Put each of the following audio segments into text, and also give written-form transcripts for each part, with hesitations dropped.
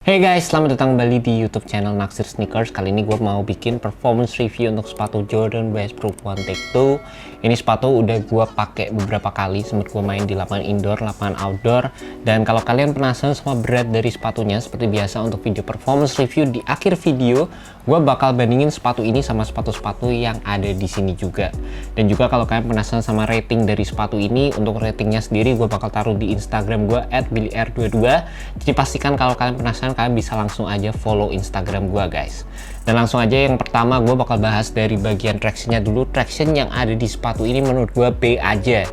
Hey guys, selamat datang kembali di YouTube channel Naksir Sneakers. Kali ini gue mau bikin performance review untuk sepatu Jordan Westbrook One Take Two. Ini sepatu udah gue pakai beberapa kali, sempat gue main di lapangan indoor, lapangan outdoor. Dan kalau kalian penasaran sama berat dari sepatunya, seperti biasa untuk video performance review di akhir video, gue bakal bandingin sepatu ini sama sepatu-sepatu yang ada di sini juga. Dan juga kalau kalian penasaran sama rating dari sepatu ini, untuk ratingnya sendiri gue bakal taruh di Instagram gue @billyr22. Jadi pastikan kalau kalian penasaran, kalian bisa langsung aja follow Instagram gue guys. Dan langsung aja yang pertama gue bakal bahas dari bagian tractionnya dulu. Traction yang ada di sepatu ini menurut gue B aja,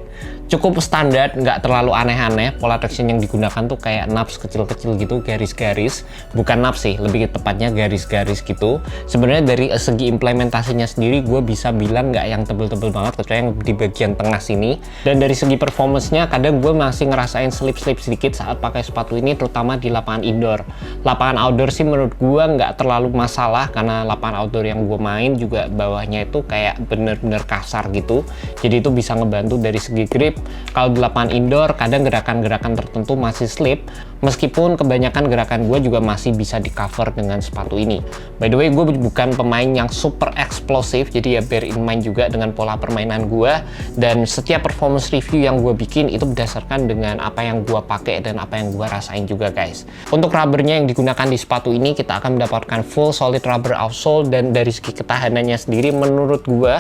cukup standar, nggak terlalu aneh-aneh. Pola traction yang digunakan tuh kayak naps kecil-kecil gitu, garis-garis, bukan naps sih, lebih tepatnya garis-garis gitu. Sebenarnya dari segi implementasinya sendiri gue bisa bilang nggak yang tebel-tebel banget, kecuali yang di bagian tengah sini. Dan dari segi performance-nya kadang gue masih ngerasain slip-slip sedikit saat pakai sepatu ini, terutama di lapangan indoor. Lapangan outdoor sih menurut gue nggak terlalu masalah, karena lapangan outdoor yang gue main juga bawahnya itu kayak bener-bener kasar gitu, jadi itu bisa ngebantu dari segi grip. Kalau di lapangan indoor kadang gerakan-gerakan tertentu masih slip, meskipun kebanyakan gerakan gue juga masih bisa di cover dengan sepatu ini. By the way, gue bukan pemain yang super eksplosif, jadi ya bear in mind juga dengan pola permainan gue. Dan setiap performance review yang gue bikin itu berdasarkan dengan apa yang gue pakai dan apa yang gue rasain juga guys. Untuk rubbernya yang digunakan di sepatu ini, kita akan mendapatkan full solid rubber outsole. Dan dari segi ketahanannya sendiri menurut gue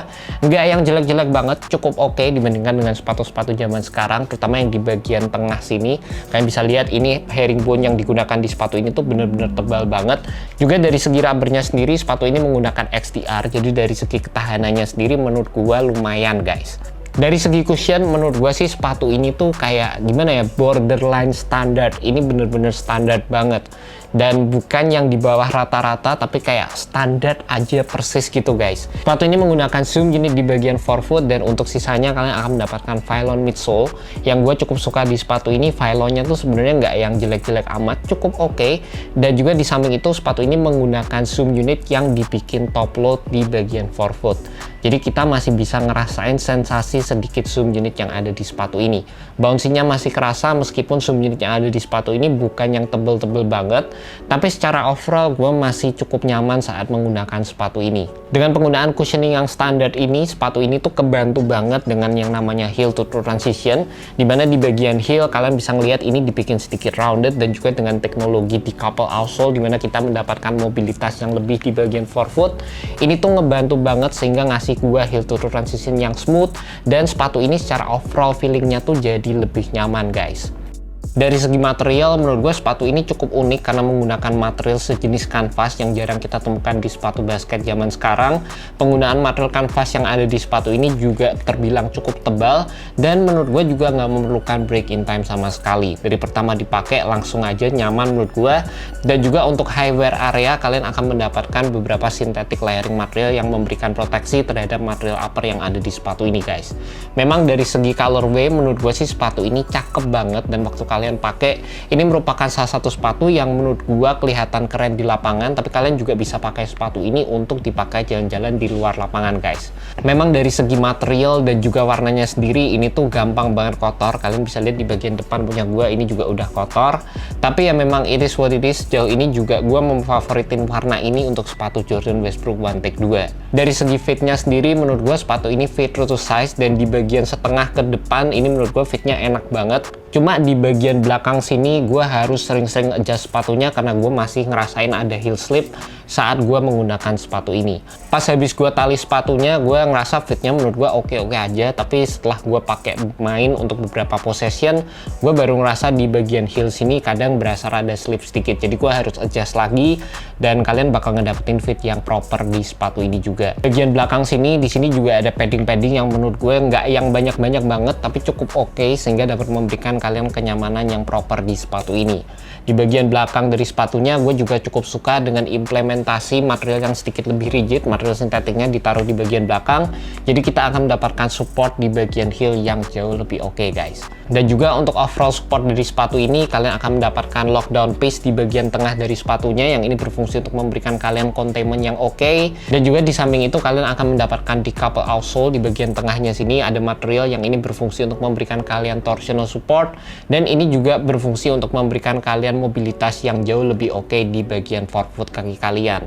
nggak yang jelek-jelek banget, cukup oke dibandingkan dengan sepatu-sepatu zaman sekarang, terutama yang di bagian tengah sini. Kalian bisa lihat ini herringbone yang digunakan di sepatu ini tuh bener-bener tebal banget. Juga dari segi rubbernya sendiri, sepatu ini menggunakan XTR, jadi dari segi ketahanannya sendiri menurut gua lumayan guys. Dari segi cushion menurut gua sih sepatu ini tuh kayak gimana ya, borderline standar. Ini bener-bener standar banget, dan bukan yang di bawah rata-rata, tapi kayak standar aja persis gitu guys. Sepatu ini menggunakan zoom unit di bagian forefoot, dan untuk sisanya kalian akan mendapatkan Phylon midsole. Yang gue cukup suka di sepatu ini, Phylonnya tuh sebenarnya nggak yang jelek-jelek amat, cukup oke. Dan juga di samping itu sepatu ini menggunakan zoom unit yang dibikin top load di bagian forefoot. Jadi kita masih bisa ngerasain sensasi sedikit zoom unit yang ada di sepatu ini. Bouncy-nya masih kerasa, meskipun zoom unit yang ada di sepatu ini bukan yang tebel-tebel banget, tapi secara overall gue masih cukup nyaman saat menggunakan sepatu ini. Dengan penggunaan cushioning yang standar ini, sepatu ini tuh kebantu banget dengan yang namanya heel to toe transition, dimana di bagian heel kalian bisa ngelihat ini dibikin sedikit rounded, dan juga dengan teknologi decouple outsole, dimana kita mendapatkan mobilitas yang lebih di bagian forefoot. Ini tuh ngebantu banget sehingga ngasih gua heel to toe transition yang smooth, dan sepatu ini secara overall feelingnya tuh jadi lebih nyaman guys. Dari segi material, menurut gue sepatu ini cukup unik karena menggunakan material sejenis kanvas yang jarang kita temukan di sepatu basket zaman sekarang. Penggunaan material kanvas yang ada di sepatu ini juga terbilang cukup tebal, dan menurut gue juga nggak memerlukan break in time sama sekali. Dari pertama dipakai langsung aja nyaman menurut gue. Dan juga untuk high wear area, kalian akan mendapatkan beberapa synthetic layering material yang memberikan proteksi terhadap material upper yang ada di sepatu ini guys. Memang dari segi colorway menurut gue sih sepatu ini cakep banget, dan waktu kalian pakai ini merupakan salah satu sepatu yang menurut gua kelihatan keren di lapangan, tapi kalian juga bisa pakai sepatu ini untuk dipakai jalan-jalan di luar lapangan guys. Memang dari segi material dan juga warnanya sendiri ini tuh gampang banget kotor. Kalian bisa lihat di bagian depan punya gua ini juga udah kotor, tapi ya memang it is what it is. Sejauh ini juga gua memfavoritin warna ini untuk sepatu Jordan Westbrook One Take 2. Dari segi fitnya sendiri menurut gua sepatu ini fit true to size, dan di bagian setengah ke depan ini menurut gua fitnya enak banget. Cuma di bagian belakang sini gue harus sering-sering adjust sepatunya karena gue masih ngerasain ada heel slip saat gue menggunakan sepatu ini. Pas habis gue tali sepatunya, gue ngerasa fitnya menurut gue oke-oke aja, tapi setelah gue pakai main untuk beberapa possession, gue baru ngerasa di bagian heel sini kadang berasa rada slip sedikit, jadi gue harus adjust lagi, dan kalian bakal ngedapetin fit yang proper di sepatu ini juga. Bagian belakang sini, di sini juga ada padding-padding yang menurut gue nggak yang banyak-banyak banget, tapi cukup oke sehingga dapat memberikan kalian kenyamanan yang proper di sepatu ini. Di bagian belakang dari sepatunya gue juga cukup suka dengan implementasi material yang sedikit lebih rigid. Material sintetiknya ditaruh di bagian belakang, jadi kita akan mendapatkan support di bagian heel yang jauh lebih oke guys. Dan juga untuk overall support dari sepatu ini, kalian akan mendapatkan lockdown piece di bagian tengah dari sepatunya, yang ini berfungsi untuk memberikan kalian containment yang oke. Dan juga di samping itu kalian akan mendapatkan decouple outsole di bagian tengahnya sini, ada material yang ini berfungsi untuk memberikan kalian torsional support, support, dan ini juga berfungsi untuk memberikan kalian mobilitas yang jauh lebih oke di bagian forefoot kaki kalian.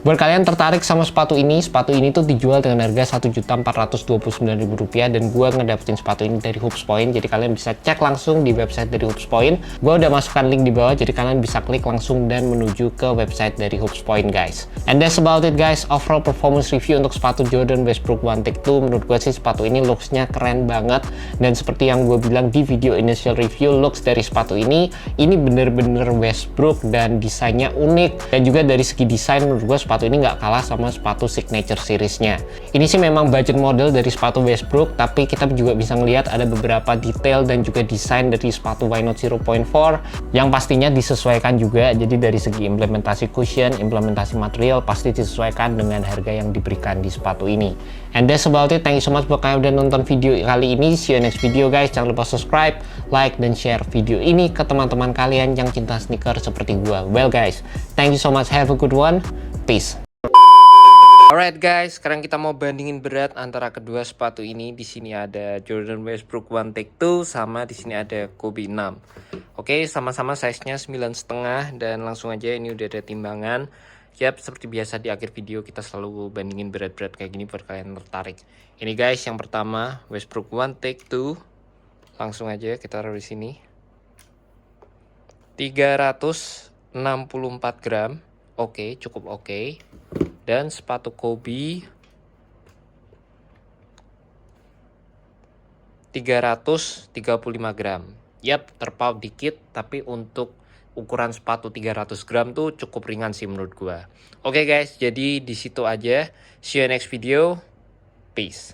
Buat kalian tertarik sama sepatu ini tuh dijual dengan harga Rp1.429.000 dan gue ngedapetin sepatu ini dari Hoops Point, jadi kalian bisa cek langsung di website dari Hoops Point. Gue udah masukkan link di bawah, jadi kalian bisa klik langsung dan menuju ke website dari Hoops Point, guys. And that's about it, guys. Overall performance review untuk sepatu Jordan Westbrook One Take 2, menurut gue sih sepatu ini looks-nya keren banget, dan seperti yang gue bilang di video initial review, looks dari sepatu ini bener-bener Westbrook dan desainnya unik, dan juga dari segi desain menurut gue sepatu ini nggak kalah sama sepatu signature seriesnya. Ini sih memang budget model dari sepatu Westbrook, tapi kita juga bisa ngelihat ada beberapa detail dan juga desain dari sepatu Why Not 0.4 yang pastinya disesuaikan juga. Jadi dari segi implementasi cushion, implementasi material pasti disesuaikan dengan harga yang diberikan di sepatu ini. And that's about it. Thank you so much buat kalian udah nonton video kali ini. See you next video, guys. Jangan lupa subscribe, like, dan share video ini ke teman-teman kalian yang cinta sneaker seperti gua. Well, guys, thank you so much. Have a good one. Peace. Alright, guys, sekarang kita mau bandingin berat antara kedua sepatu ini. Di sini ada Jordan Westbrook One Take 2 sama di sini ada Kobe 6. Oke, sama-sama size-nya 9,5 dan langsung aja ini udah ada timbangan. Yap, seperti biasa di akhir video kita selalu bandingin berat-berat kayak gini buat kalian tertarik. Ini, guys, yang pertama Westbrook One Take 2. Langsung aja kita taruh di sini. 364 gram. Oke, cukup oke. Dan sepatu Kobe 335 gram. Yap, terpaut dikit, tapi untuk ukuran sepatu 300 gram tuh cukup ringan sih menurut gua. Oke, guys, jadi di situ aja. See you next video. Peace.